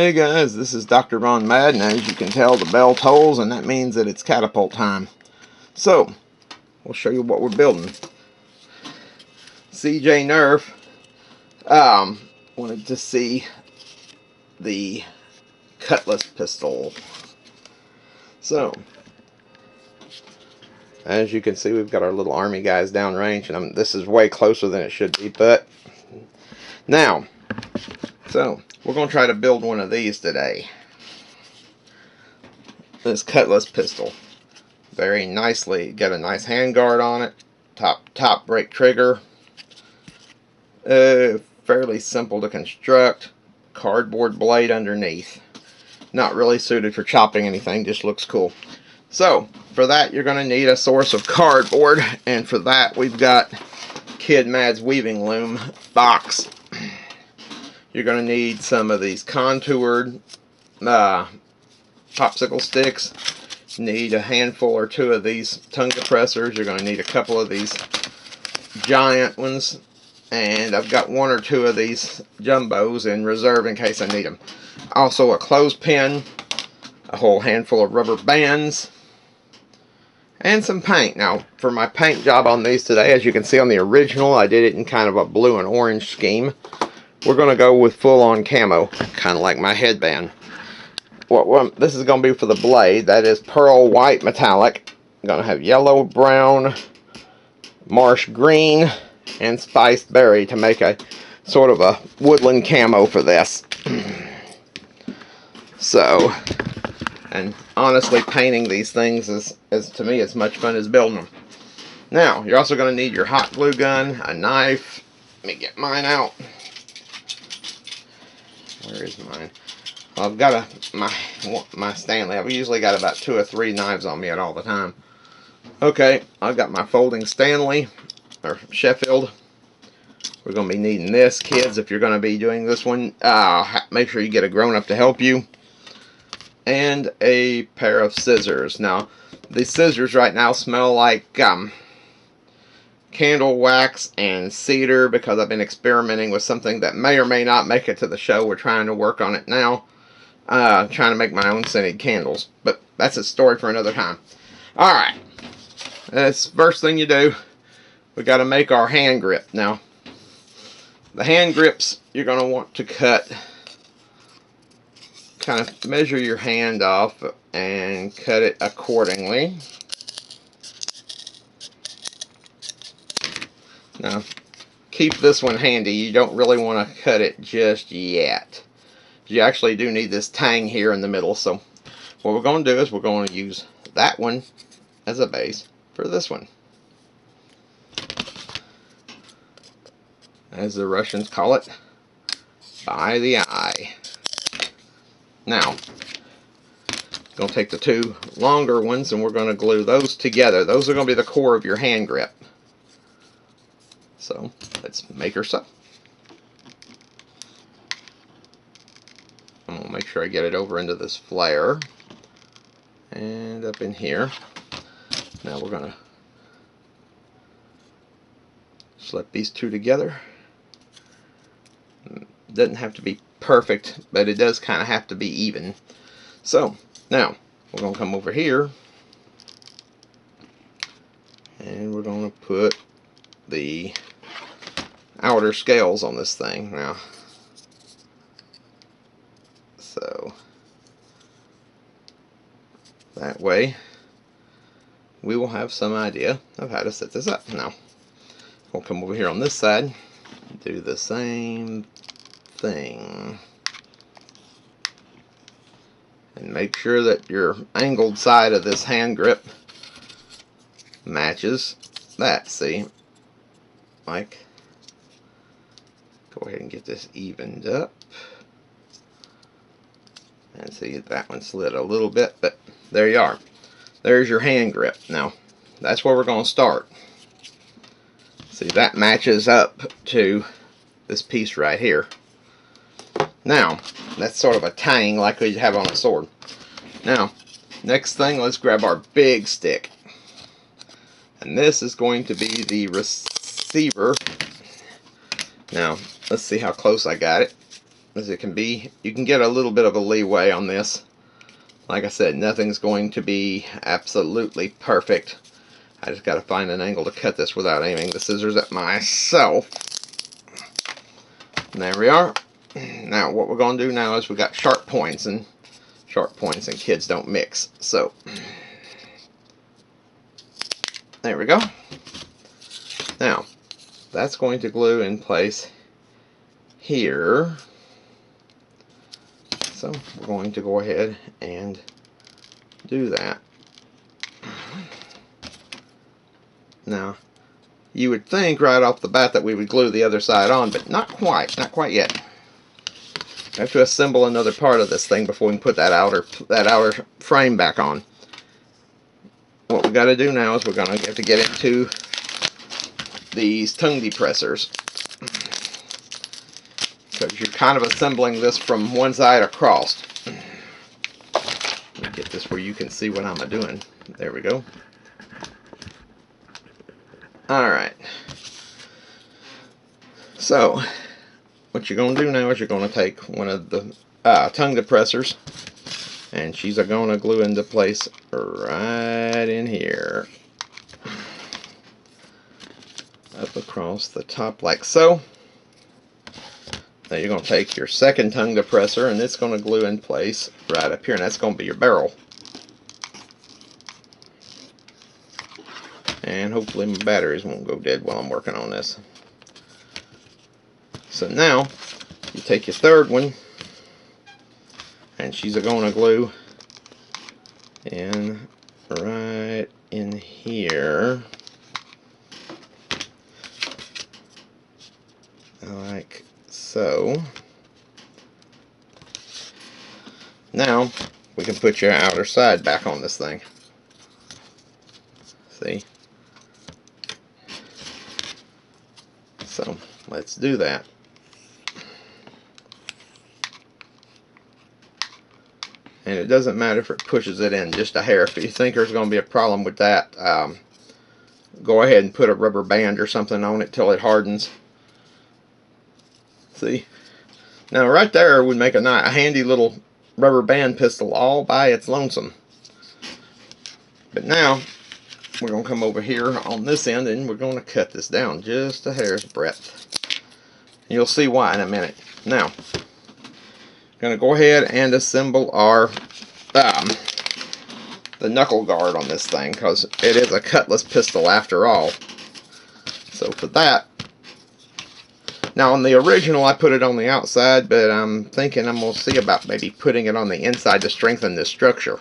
Hey guys, this is Dr. Ron Madden. As you can tell, the bell tolls, and that means that it's catapult time. So, we'll show you what we're building. CJ Nerf wanted to see the cutlass pistol. So, as you can see, we've got our little army guys downrange, and this is way closer than it should be, but now, so we're going to try to build one of these today. This cutlass pistol. Very nicely, got a nice handguard on it, top brake trigger. Fairly simple to construct. Cardboard blade underneath. Not really suited for chopping anything, just looks cool. So, for that you're going to need a source of cardboard, and for that we've got Kid Mad's weaving loom box. You're going to need some of these contoured popsicle sticks. Need a handful or two of these tongue depressors. You're going to need a couple of these giant ones, and I've got one or two of these jumbos in reserve in case I need them. Also a clothespin, a whole handful of rubber bands, and some paint. Now for my paint job on these today, as you can see on the original, I did it in kind of a blue and orange scheme. We're going to go with full-on camo, kind of like my headband. This is going to be for the blade. That is pearl white metallic. I'm going to have yellow, brown, marsh green, and spiced berry to make a sort of a woodland camo for this. So, and honestly, painting these things is to me as much fun as building them. Now, you're also going to need your hot glue gun, a knife. Let me get mine out. Where is mine? Well, I've got my Stanley. I've usually got about 2 or 3 knives on me at all the time. Okay, I've got my folding Stanley, or Sheffield. We're going to be needing this, kids, if you're going to be doing this one. Make sure you get a grown-up to help you. And a pair of scissors. Now, these scissors right now smell like candle wax and cedar, because I've been experimenting with something that may or may not make it to the show. We're trying to work on it now. Trying to make my own scented candles, but that's a story for another time. Alright, this first thing you do, we got to make our hand grip. Now, the hand grips you're going to want to cut, kind of measure your hand off and cut it accordingly. Now, keep this one handy. You don't really want to cut it just yet. You actually do need this tang here in the middle. So what we're going to do is we're going to use that one as a base for this one. As the Russians call it, by the eye. Now, going to take the 2 longer ones and we're going to glue those together. Those are going to be the core of your hand grip. So, let's make her so. I'm going to make sure I get it over into this flare. And up in here. Now we're going to slip these 2 together. Doesn't have to be perfect, but it does kind of have to be even. So, now, we're going to come over here. And we're going to put the outer scales on this thing now. So that way we will have some idea of how to set this up. Now we'll come over here on this side and do the same thing, and make sure that your angled side of this hand grip matches that. See, like, go ahead and get this evened up. And see, that one slid a little bit, but there you are. There's your hand grip. Now, that's where we're going to start. See, that matches up to this piece right here. Now, that's sort of a tang like we have on a sword. Now, next thing, let's grab our big stick. And this is going to be the receiver. Now, let's see how close I got it. as it can be. You can get a little bit of a leeway on this. Like I said, nothing's going to be absolutely perfect. I just got to find an angle to cut this without aiming the scissors at myself. And there we are. Now what we're going to do now is we got sharp points and kids don't mix. So there we go. Now that's going to glue in place here. So we're going to go ahead and do that. Now, you would think right off the bat that we would glue the other side on, but not quite yet. I have to assemble another part of this thing before we can put that outer frame back on. What we got to do now is we're going to have to get into these tongue depressors, because you're kind of assembling this from one side across. Let me get this where you can see what I'm doing. There we go. Alright, so what you're going to do now is you're going to take one of the tongue depressors, and she's going to glue into place right in here, up across the top like so. Now you're going to take your second tongue depressor, and it's going to glue in place right up here, and that's going to be your barrel. And hopefully my batteries won't go dead while I'm working on this. So now you take your third one, and she's going to glue in right in here, like so. Now we can put your outer side back on this thing. See? So let's do that. And it doesn't matter if it pushes it in just a hair. If you think there's going to be a problem with that, go ahead and put a rubber band or something on it till it hardens. See? Now right there would make a handy little rubber band pistol all by its lonesome. But now we're going to come over here on this end, and we're going to cut this down just a hair's breadth. You'll see why in a minute. Now, I'm going to go ahead and assemble our the knuckle guard on this thing, because it is a cutlass pistol after all. So for that, now on the original I put it on the outside, but I'm thinking I'm going to see about maybe putting it on the inside to strengthen this structure.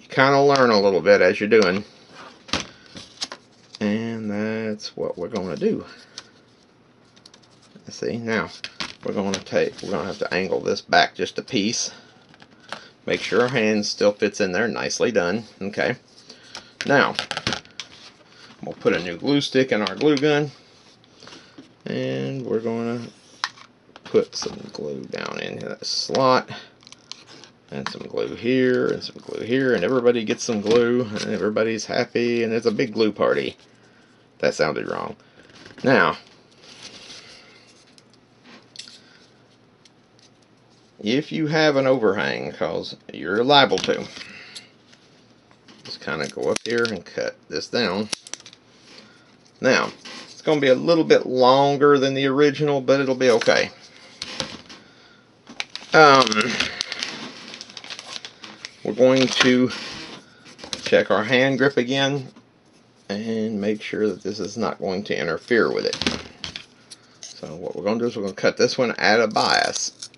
Kind of learn a little bit as you're doing, and that's what we're going to do. Let's see. Now we're going to have to angle this back just a piece, make sure our hand still fits in there. Nicely done. Okay, now we'll put a new glue stick in our glue gun, and we're going to put some glue down in that slot. And some glue here, and some glue here, and everybody gets some glue, and everybody's happy, and it's a big glue party. That sounded wrong. Now, if you have an overhang, because you're liable to, just kind of go up here and cut this down. Now, it's going to be a little bit longer than the original, but it'll be okay. We're going to check our hand grip again and make sure that this is not going to interfere with it. So what we're going to do is we're going to cut this one at a bias.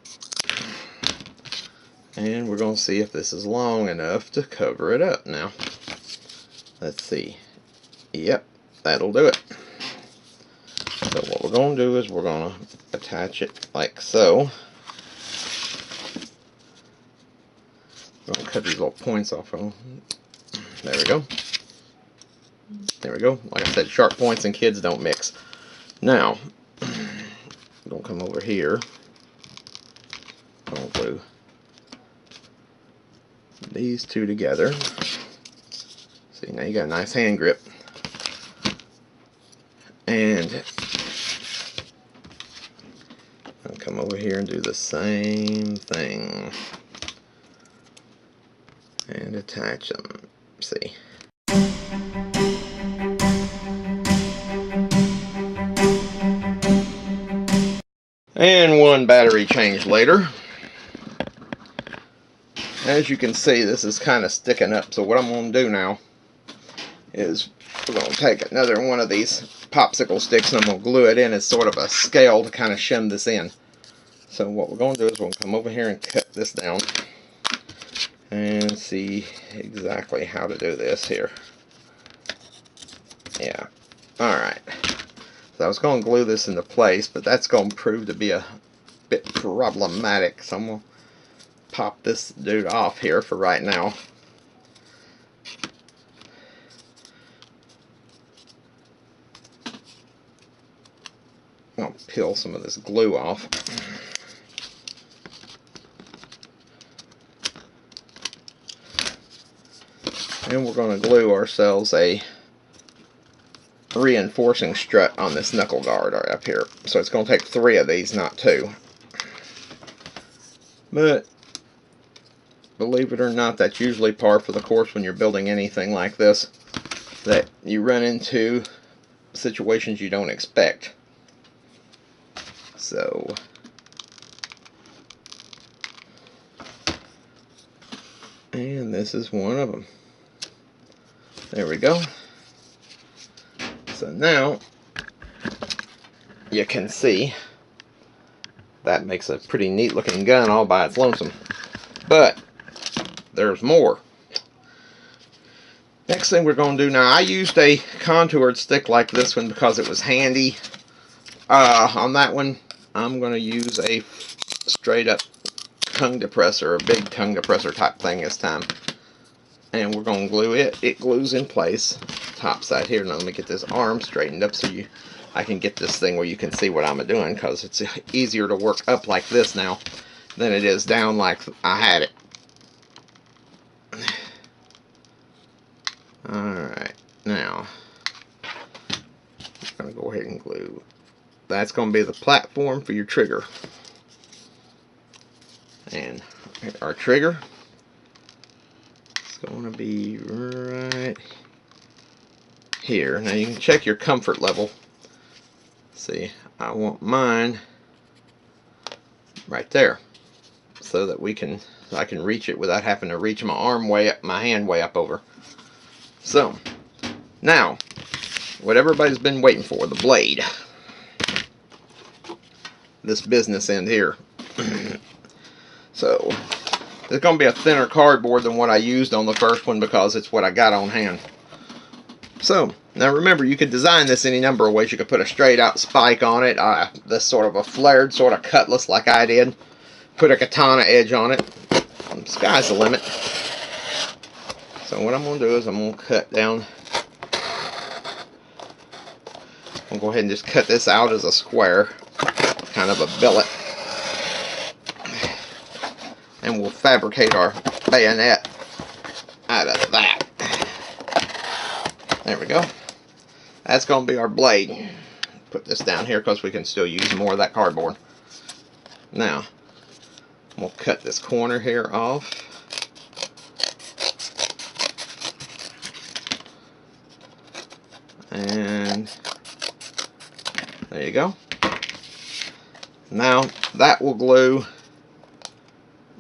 And we're going to see if this is long enough to cover it up now. Let's see. Yep, that'll do it. So what we're going to do is we're going to attach it like so. I'm going to cut these little points off of them. There we go. There we go. Like I said, sharp points and kids don't mix. Now, I'm going to come over here. I'll glue these two together. See, now you got a nice hand grip. And come over here and do the same thing. And attach them. See? And one battery change later. As you can see, this is kind of sticking up. So what I'm going to do now is we're going to take another one of these popsicle sticks and I'm going to glue it in as sort of a scale to kind of shim this in. So what we're going to do is we're going to come over here and cut this down and see exactly how to do this here. Yeah. Alright. So I was going to glue this into place, but that's going to prove to be a bit problematic. So I'm going to pop this dude off here for right now. I'll peel some of this glue off. And we're going to glue ourselves a reinforcing strut on this knuckle guard right up here. So it's going to take 3 of these, not 2. But believe it or not, that's usually par for the course when you're building anything like this, that you run into situations you don't expect. So and this is one of them. There we go. So now you can see that makes a pretty neat looking gun all by its lonesome. But there's more. Next thing we're going to do now, I used a contoured stick like this one because it was handy. On that one, I'm going to use a straight up tongue depressor, a big tongue depressor type thing this time. And we're going to glue it. It glues in place. Top side here. Now let me get this arm straightened up so I can get this thing where you can see what I'm doing, because it's easier to work up like this now than it is down like I had it. Alright, now I'm going to go ahead and glue. That's going to be the platform for your trigger. And our trigger is going to be right here. Now you can check your comfort level. See, I want mine right there so that I can reach it without having to reach my arm way up, my hand way up over. So now what everybody's been waiting for, the blade. This business end here. So it's going to be a thinner cardboard than what I used on the first one because it's what I got on hand. So now remember, you could design this any number of ways. You could put a straight out spike on it, this sort of a flared sort of cutlass like I did, put a katana edge on it. Sky's the limit. So what I'm going to do is I'm going to cut down. I'm going to go ahead and just cut this out as a square, kind of a billet. And we'll fabricate our bayonet out of that. There we go. That's going to be our blade. Put this down here because we can still use more of that cardboard. Now, we'll cut this corner here off. And there you go. Now, that will glue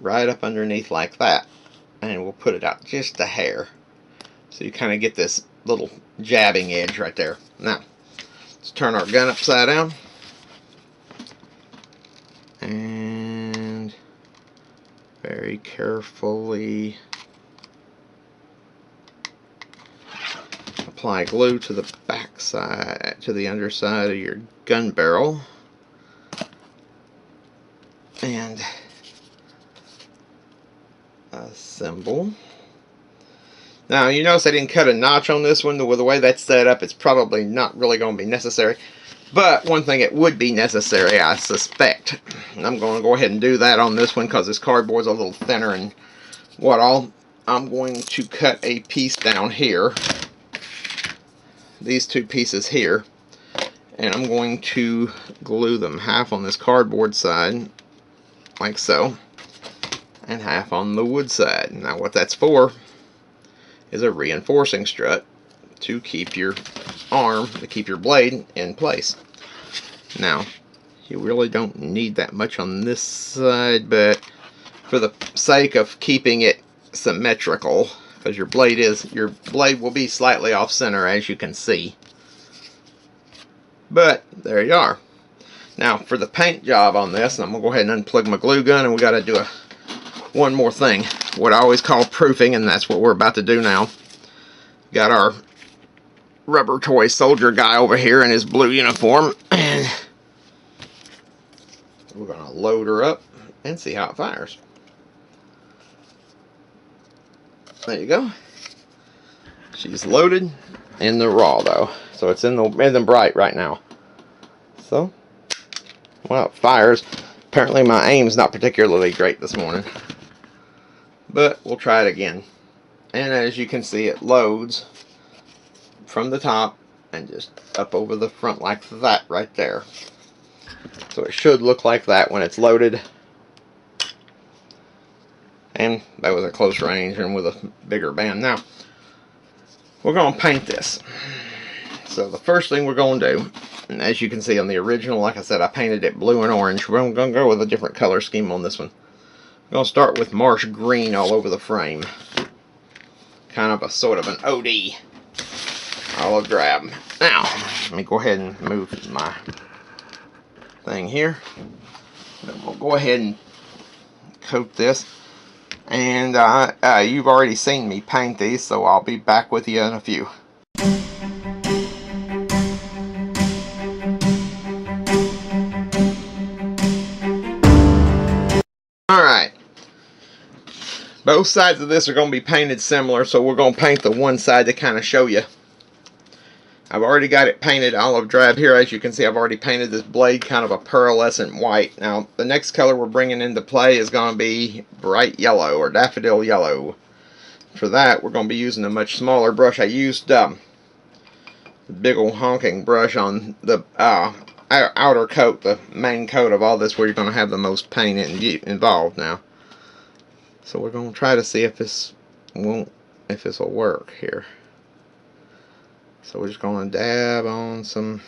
right up underneath like that. And we'll put it out just a hair. So you kind of get this little jabbing edge right there. Now, let's turn our gun upside down. And very carefully apply glue to the back side, to the underside of your gun barrel. And assemble. Now you notice I didn't cut a notch on this one. With the way that's set up, it's probably not really going to be necessary. But one thing it would be necessary, I suspect. And I'm going to go ahead and do that on this one because this cardboard's a little thinner and what all. I'm going to cut a piece down here. These two pieces here. And I'm going to glue them half on this cardboard side, like so, and half on the wood side. Now what that's for is a reinforcing strut to keep your arm, to keep your blade in place. Now, you really don't need that much on this side, but for the sake of keeping it symmetrical, because your blade will be slightly off center, as you can see. But there you are. Now for the paint job on this, I'm gonna go ahead and unplug my glue gun, and we gotta do one more thing, what I always call proofing, and that's what we're about to do now. Got our rubber toy soldier guy over here in his blue uniform, and we're gonna load her up and see how it fires. There you go. She's loaded in the raw though, so it's in the bright right now. So, well, it fires. Apparently my aim's not particularly great this morning, but we'll try it again. And as you can see, it loads from the top and just up over the front like that right there. So it should look like that when it's loaded. And that was a close range and with a bigger band. Now, we're going to paint this. So the first thing we're going to do, and as you can see on the original, like I said, I painted it blue and orange. We're going to go with a different color scheme on this one. I'm going to start with marsh green all over the frame. Kind of a sort of an OD olive drab. Now, let me go ahead and move my thing here. Then we'll go ahead and coat this. And you've already seen me paint these, so I'll be back with you in a few. Alright, both sides of this are going to be painted similar, so we're going to paint the one side to kind of show you. I've already got it painted olive drab here. As you can see, I've already painted this blade kind of a pearlescent white. Now, the next color we're bringing into play is going to be bright yellow or daffodil yellow. For that, we're going to be using a much smaller brush. I used the big old honking brush on the outer coat, the main coat of all this, where you're going to have the most paint involved now. So we're going to try to see if this will work here. So we're just going to dab on some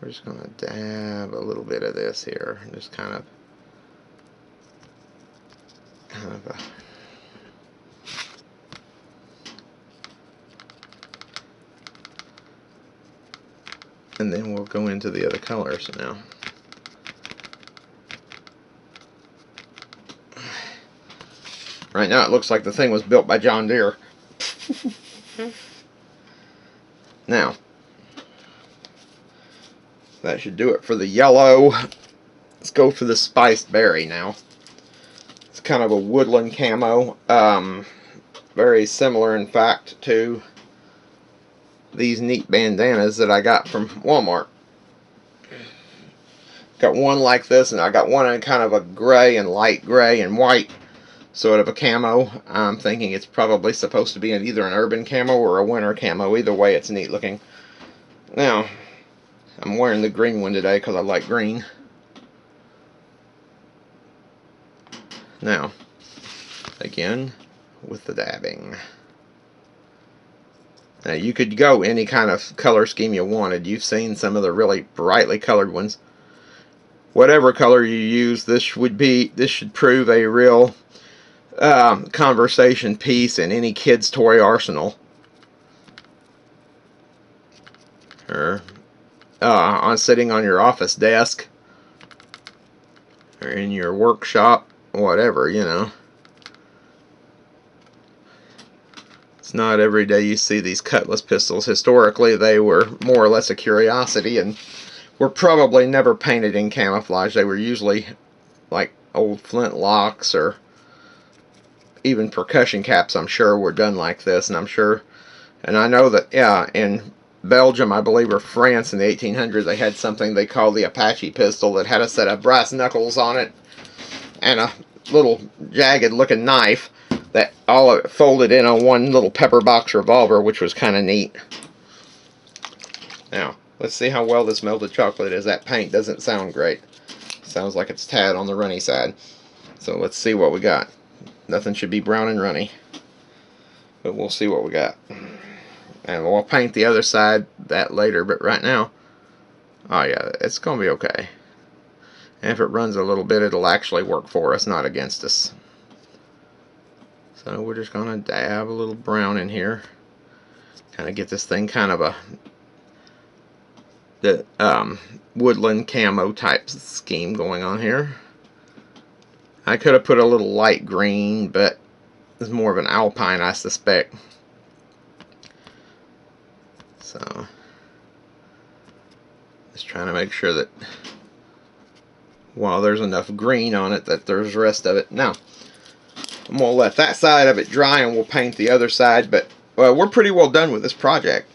we're just going to dab a little bit of this here, just kind of a and then we'll go into the other colors now. Right now it looks like the thing was built by John Deere. Now, that should do it for the yellow. Let's go for the spiced berry now. It's kind of a woodland camo. Very similar, in fact, to these neat bandanas that I got from Walmart. Got one like this, and I got one in kind of a gray and light gray and white sort of a camo. I'm thinking it's probably supposed to be either an urban camo or a winter camo. Either way, it's neat looking. Now, I'm wearing the green one today because I like green. Now, again, with the dabbing. Now, you could go any kind of color scheme you wanted. You've seen some of the really brightly colored ones. Whatever color you use, this should prove a real conversation piece in any kid's toy arsenal, or on sitting on your office desk, or in your workshop, whatever, you know. It's not every day you see these cutlass pistols. Historically, they were more or less a curiosity and were probably never painted in camouflage. They were usually like old flintlocks, or even percussion caps, I'm sure, were done like this. And I'm sure, and I know that, yeah, in Belgium, I believe, or France in the 1800s, they had something they called the Apache pistol that had a set of brass knuckles on it and a little jagged looking knife. that all of it folded in on one little pepper box revolver, which was kind of neat. Now, let's see how well this melted chocolate is. That paint doesn't sound great. Sounds like it's tad on the runny side. So let's see what we got. Nothing should be brown and runny, but we'll see what we got. And we'll paint the other side that later, but right now, oh yeah, it's going to be okay. And if it runs a little bit, it'll actually work for us, not against us. So we're just going to dab a little brown in here. Kind of get this thing kind of the woodland camo type scheme going on here. I could have put a little light green, but it's more of an alpine, I suspect. So just trying to make sure that while there's enough green on it, that there's the rest of it. Now I'm going to let that side of it dry and we'll paint the other side, but we're pretty well done with this project.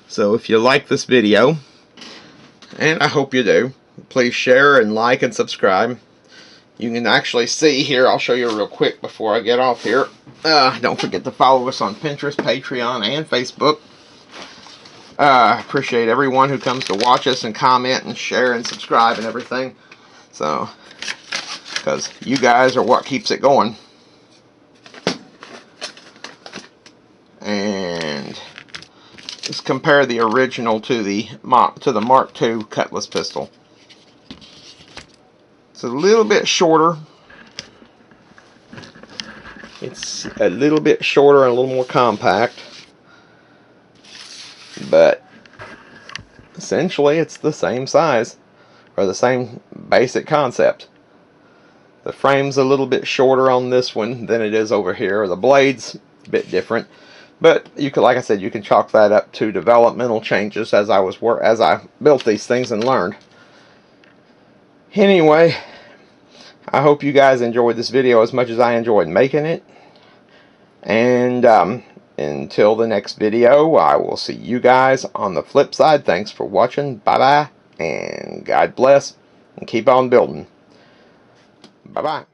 So if you like this video, and I hope you do, please share and like and subscribe. You can actually see here, I'll show you real quick before I get off here. Don't forget to follow us on Pinterest, Patreon, and Facebook. I appreciate everyone who comes to watch us and comment and share and subscribe and everything. So, because you guys are what keeps it going. And let's compare the original to the Mark II Cutlass pistol. It's a little bit shorter. It's a little bit shorter and a little more compact. But essentially it's the same size, or the same basic concept. The frame's a little bit shorter on this one than it is over here. The blade's a bit different. But you could, like I said, you can chalk that up to developmental changes as I built these things and learned. Anyway, I hope you guys enjoyed this video as much as I enjoyed making it. And until the next video, I will see you guys on the flip side. Thanks for watching. Bye-bye. And God bless. And keep on building. Bye-bye.